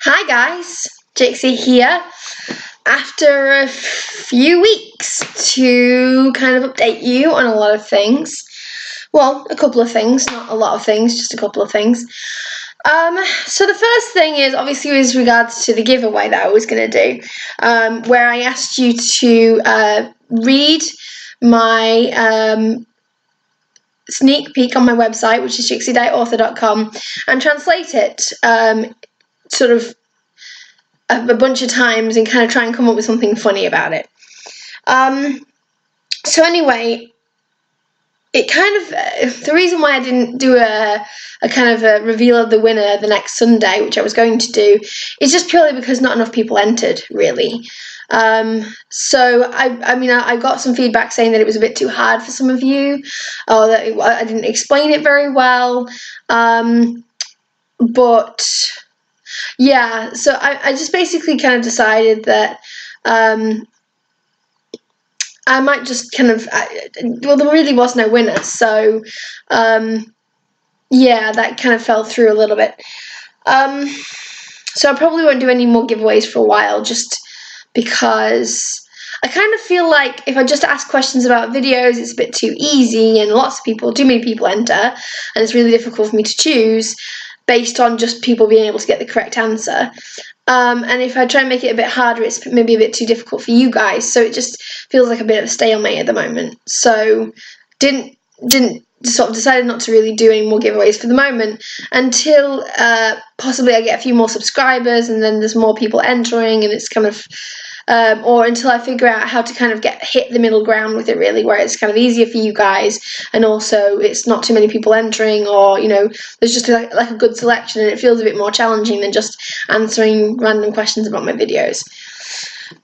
Hi guys, Jixie here. After a few weeks to kind of update you on a lot of things. Well, a couple of things, not a lot of things, just a couple of things. So the first thing is obviously with regards to the giveaway that I was going to do, where I asked you to read my sneak peek on my website, which is jixiedyeauthor.com, and translate it sort of a bunch of times and kind of try and come up with something funny about it. So anyway, it kind of the reason why I didn't do a kind of a reveal of the winner the next Sunday, which I was going to do, is just purely because not enough people entered, really. So I mean I got some feedback saying that it was a bit too hard for some of you, or that I didn't explain it very well. But yeah, so I just basically kind of decided that I might just kind of, well, there really was no winner, so yeah, that kind of fell through a little bit. So I probably won't do any more giveaways for a while, just because I kind of feel like if I just ask questions about videos, it's a bit too easy, and too many people enter, and it's really difficult for me to choose based on just people being able to get the correct answer. And if I try and make it a bit harder, it's maybe a bit too difficult for you guys, so it just feels like a bit of a stalemate at the moment. So decided not to really do any more giveaways for the moment until possibly I get a few more subscribers, and then there's more people entering, and it's kind of or until I figure out how to kind of hit the middle ground with it, really, where it's kind of easier for you guys, and also it's not too many people entering, or there's just like a good selection, and it feels a bit more challenging than just answering random questions about my videos.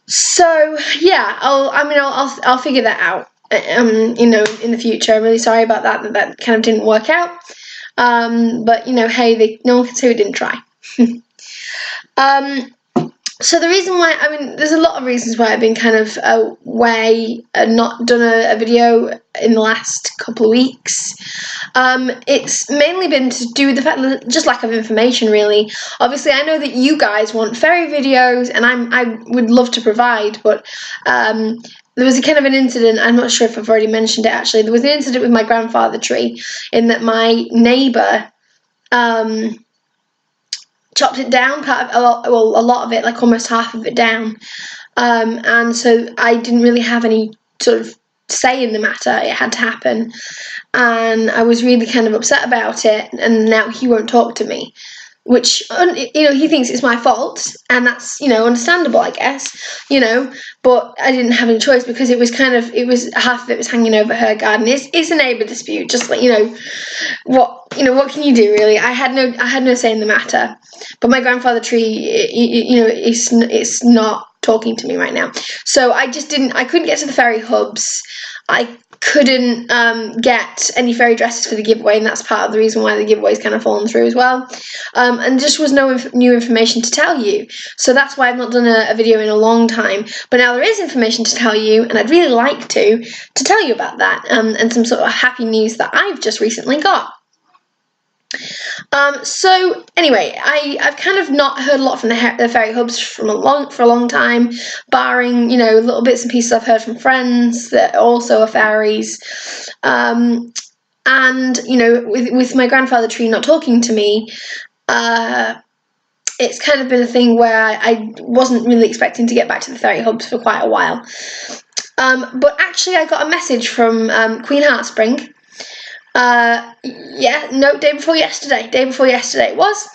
So yeah, I'll figure that out. In the future. I'm really sorry about that kind of didn't work out. But hey, no one can say we didn't try. So the reason why, there's a lot of reasons why I've been kind of away and not done a video in the last couple of weeks. It's mainly been to do with the fact that just lack of information, really. Obviously, I know that you guys want fairy videos, and I would love to provide, but there was a kind of an incident, I'm not sure if I've already mentioned it actually, there was an incident with my grandfather tree, in that my neighbour chopped it down, a lot of it, like almost half of it down, and so I didn't really have any sort of say in the matter. It had to happen, and I was really kind of upset about it, and now he won't talk to me, which he thinks it's my fault, and that's understandable, I guess, but I didn't have any choice, because it was half of it was hanging over her garden. It's a neighbour dispute, just like what can you do, really? I had no say in the matter, but my grandfather tree, it's not talking to me right now, so I couldn't get to the fairy hubs. I couldn't get any fairy dresses for the giveaway, and that's part of the reason why the giveaway's kind of fallen through as well. And just was no new information to tell you, so that's why I've not done a video in a long time. But now there is information to tell you, and I'd really like to tell you about that, and some sort of happy news that I've just recently got. So anyway, I've kind of not heard a lot from the fairy hubs for a long time, barring little bits and pieces I've heard from friends that also are fairies, and with my grandfather tree not talking to me, it's kind of been a thing where I wasn't really expecting to get back to the fairy hubs for quite a while, but actually I got a message from Queen Heartspring. Day before yesterday it was,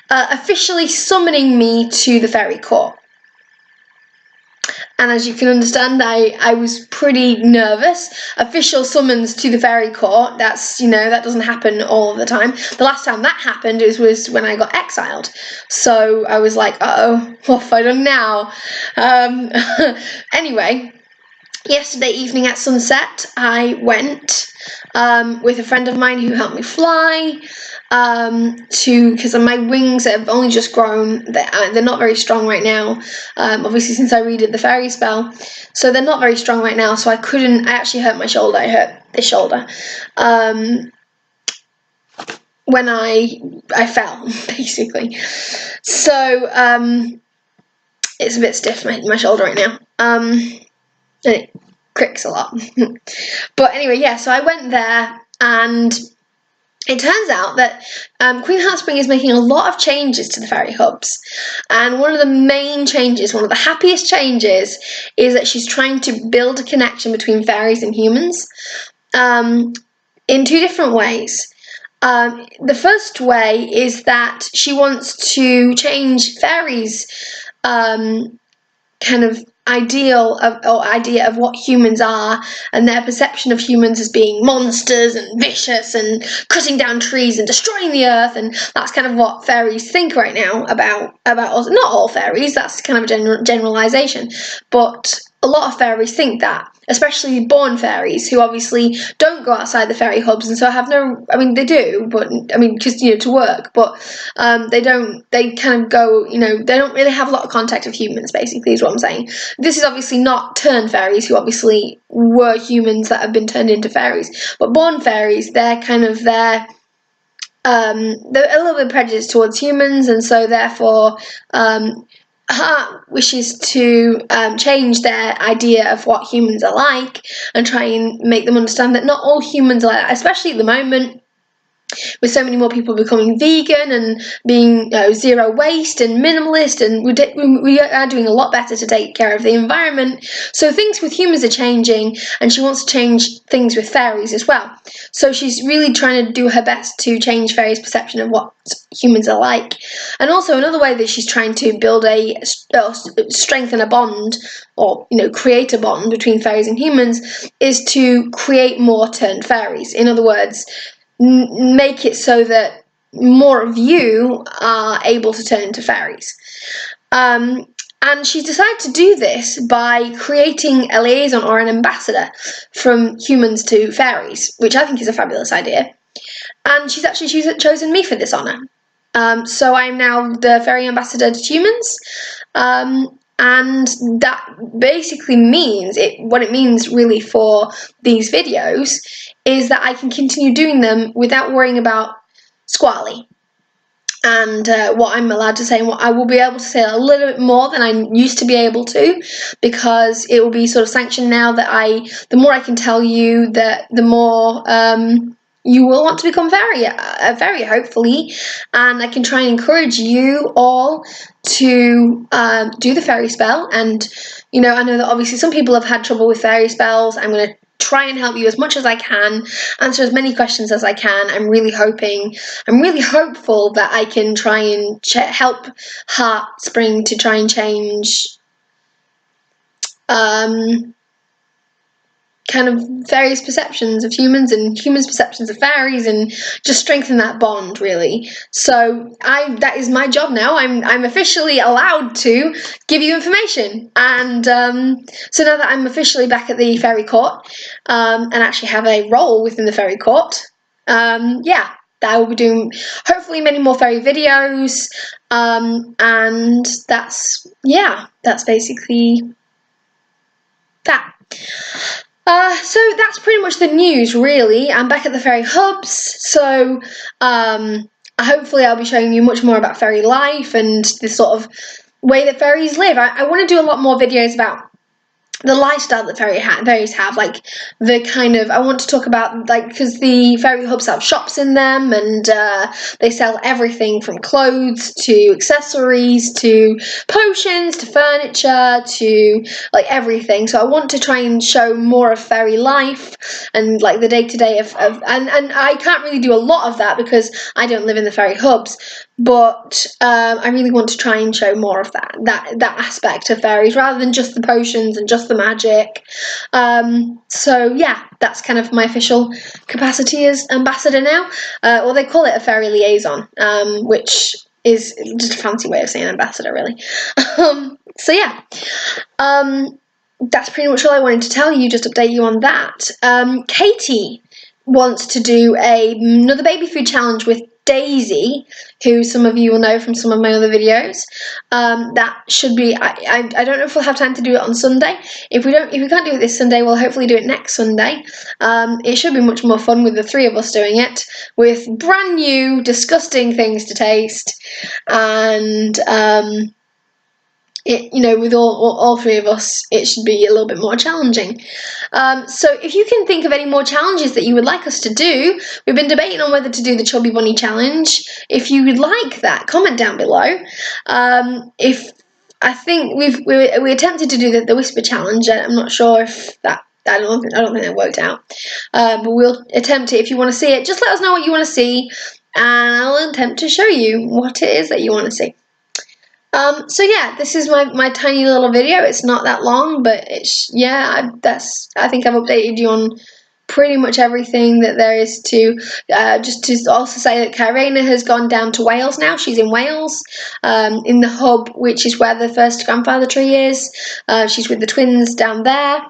officially summoning me to the fairy court. And as you can understand, I was pretty nervous. Official summons to the fairy court, that's, that doesn't happen all of the time. The last time that happened was when I got exiled. So I was like, uh-oh, what have I done now? Anyway, yesterday evening at sunset, I went with a friend of mine who helped me fly, because my wings have only just grown. They're not very strong right now, obviously since I redid the fairy spell, so they're not very strong right now, so I actually hurt my shoulder. I hurt this shoulder when I fell, basically. So it's a bit stiff, my shoulder right now. And it cricks a lot. But anyway, yeah, so I went there, and it turns out that Queen Heartspring is making a lot of changes to the fairy hubs, and one of the main changes, one of the happiest changes, is that she's trying to build a connection between fairies and humans in two different ways. The first way is that she wants to change fairies' kind of idea of what humans are, and their perception of humans as being monsters and vicious and cutting down trees and destroying the earth. And that's kind of what fairies think right now about us. Not all fairies, that's kind of a generalization, but a lot of fairies think that, especially born fairies, who obviously don't go outside the fairy hubs, and so have no, I mean, they do, but, I mean, because, to work, but they kind of go, they don't really have a lot of contact with humans, basically, is what I'm saying. This is obviously not turned fairies, who obviously were humans that have been turned into fairies, but born fairies, they're a little bit prejudiced towards humans, and so therefore Heart wishes to change their idea of what humans are like, and try and make them understand that not all humans are like that, especially at the moment, with so many more people becoming vegan and being zero waste and minimalist, and we are doing a lot better to take care of the environment. So things with humans are changing, and she wants to change things with fairies as well. So she's really trying to do her best to change fairies' perception of what humans are like. And also another way that she's trying to build strengthen a bond, or create a bond between fairies and humans, is to create more turned fairies. In other words, make it so that more of you are able to turn into fairies. And she's decided to do this by creating a liaison, or an ambassador, from humans to fairies, which I think is a fabulous idea. And she's actually chosen me for this honour. So I'm now the fairy ambassador to humans. And that basically means, what it means really for these videos is that I can continue doing them without worrying about squally, and what I'm allowed to say, and what I will be able to say a little bit more than I used to be able to, because it will be sort of sanctioned now that the more I can tell you, that the more you will want to become fairy, hopefully, and I can try and encourage you all to do the fairy spell. And I know that obviously some people have had trouble with fairy spells. I'm going to try and help you as much as I can, answer as many questions as I can. I'm really hopeful that I can try and help Heartspring to try and change kind of various perceptions of humans and humans' perceptions of fairies, and just strengthen that bond, really. So that is my job now. I'm officially allowed to give you information, and so now that I'm officially back at the fairy court, and actually have a role within the fairy court, yeah, I will be doing hopefully many more fairy videos, and that's basically that. So that's pretty much the news, really. I'm back at the fairy hubs, so hopefully I'll be showing you much more about fairy life and the sort of way that fairies live. I want to do a lot more videos about the lifestyle that fairies have, like the kind of, I want to talk about, like, because the fairy hubs have shops in them, and they sell everything from clothes to accessories to potions to furniture to like everything. So I want to try and show more of fairy life and like the day-to-day of and I can't really do a lot of that because I don't live in the fairy hubs, but I really want to try and show more of that aspect of fairies, rather than just the potions and just the magic. So yeah, that's kind of my official capacity as ambassador now, or they call it a fairy liaison, which is just a fancy way of saying ambassador, really. So yeah, that's pretty much all I wanted to tell you, just update you on that. Katie wants to do another baby food challenge with Daisy, who some of you will know from some of my other videos. That should be, I don't know if we'll have time to do it on Sunday. If we can't do it this Sunday, we'll hopefully do it next Sunday. It should be much more fun with the three of us doing it, with brand new disgusting things to taste, and with all three of us, it should be a little bit more challenging. So if you can think of any more challenges that you would like us to do, we've been debating on whether to do the Chubby Bunny Challenge. If you would like that, comment down below. I think we attempted to do the Whisper Challenge, and I'm not sure if that, I don't think that worked out. But we'll attempt it. If you want to see it, just let us know what you want to see, and I'll attempt to show you what it is that you want to see. So yeah, this is my tiny little video. It's not that long, but it's, yeah, I think I've updated you on pretty much everything that there is to. Just to also say that Kyrena has gone down to Wales now. She's in Wales, in the hub, which is where the first grandfather tree is. She's with the twins down there.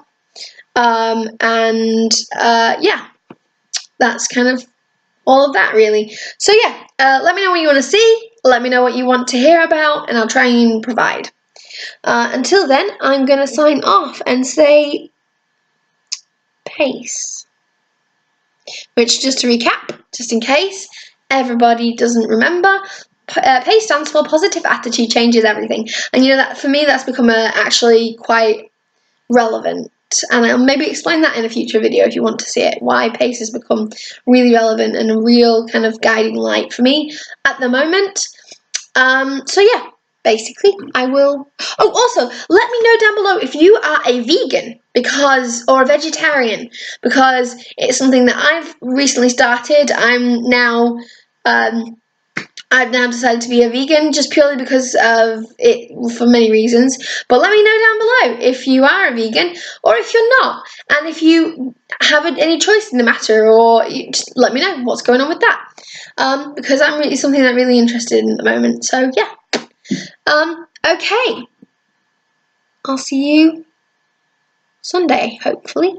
Yeah, that's kind of all of that, really. So yeah, let me know what you want to see. Let me know what you want to hear about, and I'll try and provide. Until then, I'm going to sign off and say peace. Which, just to recap, just in case everybody doesn't remember, PACE stands for Positive Attitude Changes Everything. And you know that for me, that's become actually quite relevant. And I'll maybe explain that in a future video if you want to see it, why PACE has become really relevant and a real kind of guiding light for me at the moment. So yeah, basically I will, oh, also let me know down below if you are a vegan or a vegetarian, because it's something that I've recently started. I've now decided to be a vegan just purely because of it, for many reasons. But let me know down below if you are a vegan or if you're not, and if you have any choice in the matter, or just let me know what's going on with that. Because it's something I'm really interested in at the moment. So yeah. Okay. I'll see you Sunday, hopefully.